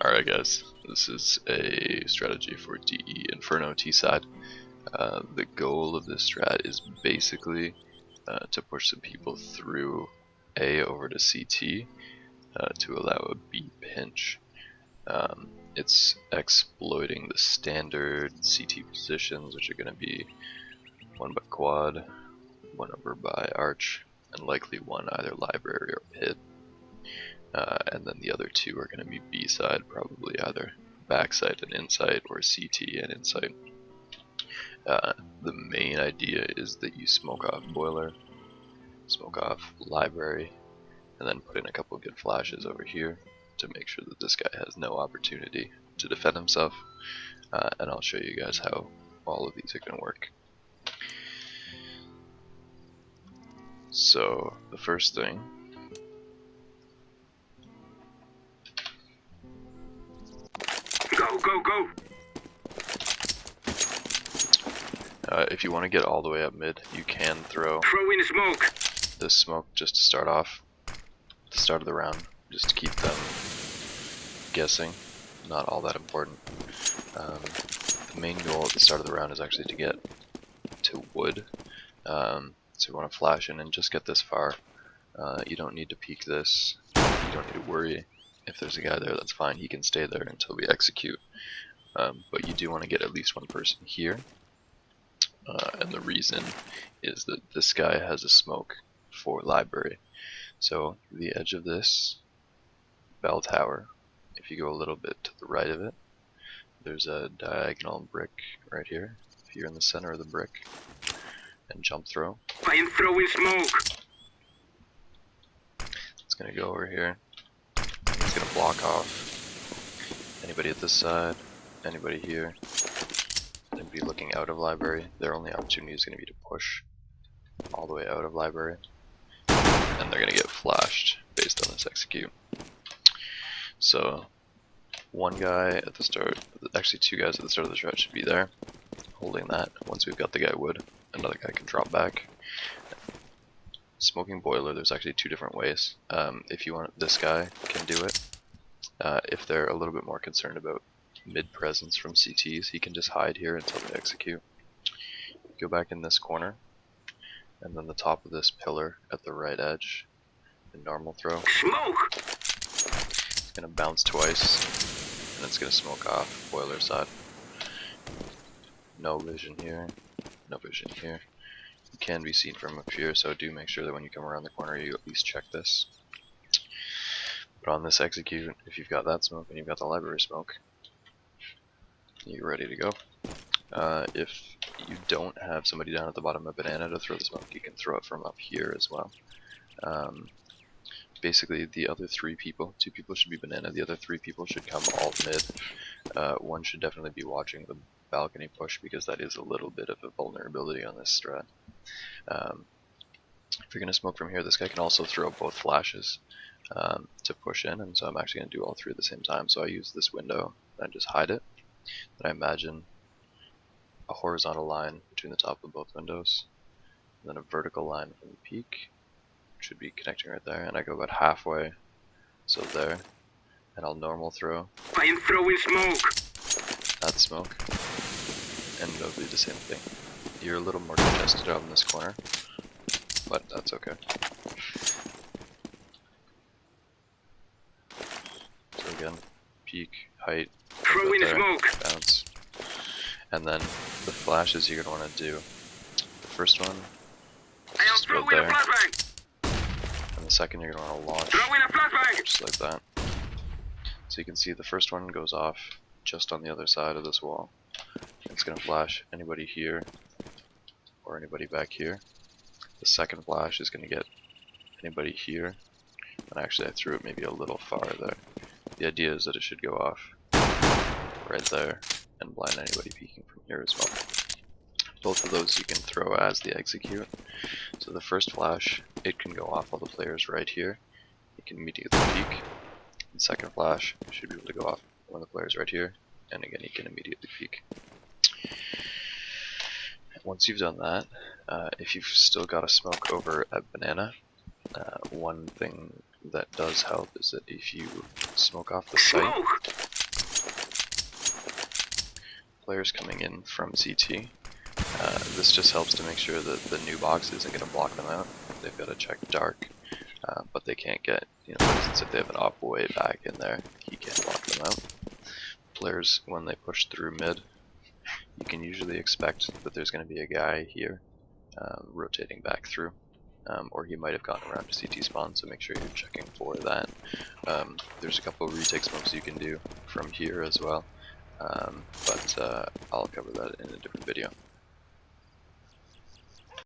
Alright guys, this is a strategy for DE Inferno T side. The goal of this strat is basically to push some people through A over to CT to allow a B pinch. It's exploiting the standard CT positions, which are going to be one by quad, one over by arch, and likely one either library or pit. And then the other two are going to be B side, probably either backside and insight or CT and insight. The main idea is that you smoke off boiler, smoke off library, and then put in a couple of good flashes over here to make sure that this guy has no opportunity to defend himself. And I'll show you guys how all of these are going to work. So the first thing, Go! if you want to get all the way up mid, you can throw Throw in smoke. this smoke just to start off, at the start of the round, just to keep them guessing. Not all that important. The main goal at the start of the round is actually to get to wood. So you want to flash in and just get this far. You don't need to peek this. You don't need to worry. If there's a guy there, that's fine. He can stay there until we execute. But you do want to get at least one person here. And the reason is that this guy has a smoke for library. So the edge of this bell tower, if you go a little bit to the right of it, there's a diagonal brick right here. If you're in the center of the brick and jump throw, I am throwing smoke. it's going to go over here. It's going to block off anybody at this side, anybody here, anybody looking out of library. Their only opportunity is going to be to push all the way out of library, and they're going to get flashed based on this execute. So one guy at the start, actually two guys at the start of the strat should be there, holding that. Once we've got the guy wood, another guy can drop back. Smoking boiler, there's actually two different ways. If you want, this guy can do it. If they're a little bit more concerned about mid presence from CTs, he can just hide here until they execute. Go back in this corner, and then the top of this pillar at the right edge, the normal throw. Smoke. It's going to bounce twice, and it's going to smoke off boiler side. No vision here, no vision here. You can be seen from up here, so do make sure that when you come around the corner you at least check this. But on this execute, if you've got that smoke and you've got the library smoke, you're ready to go. If you don't have somebody down at the bottom of banana to throw the smoke, you can throw it from up here as well. Basically the other three people, two people should be banana, the other three people should come alt mid. One should definitely be watching the balcony push, because that is a little bit of a vulnerability on this strat. If you're going to smoke from here, this guy can also throw both flashes to push in, and so I'm actually going to do all three at the same time. So I use this window and just hide it. Then I imagine a horizontal line between the top of both windows, and then a vertical line from the peak, should be connecting right there, and I go about halfway, so there, and I'll normal throw. I am throwing smoke. That smoke, and it'll do the same thing. You're a little more congested out in this corner, but that's okay. So again, peak, height, Throwing there, smoke. bounce, and then the flashes you're going to want to do. The first one, I am just right throwing a there, flashbang. and the second you're going to want to launch, Throwing a flashbang. just like that. So you can see the first one goes off just on the other side of this wall. It's going to flash anybody here or anybody back here. The second flash is going to get anybody here, and actually I threw it maybe a little far there. The idea is that it should go off right there and blind anybody peeking from here as well. Both of those you can throw as the execute. So the first flash, it can go off all the players right here. You can immediately peek. The second flash should be able to go off one of the players right here, and again you can immediately peek. Once you've done that, if you've still got a smoke over at banana, one thing that does help is that if you smoke off the site, players coming in from CT, this just helps to make sure that the new box isn't going to block them out. They've got to check dark, but they can't get, for instance, if they have an op way back in there, he can't block them out. Players, when they push through mid, you can usually expect that there's going to be a guy here rotating back through, or he might have gotten around to CT spawn, so make sure you're checking for that. There's a couple of retake smokes you can do from here as well, but I'll cover that in a different video.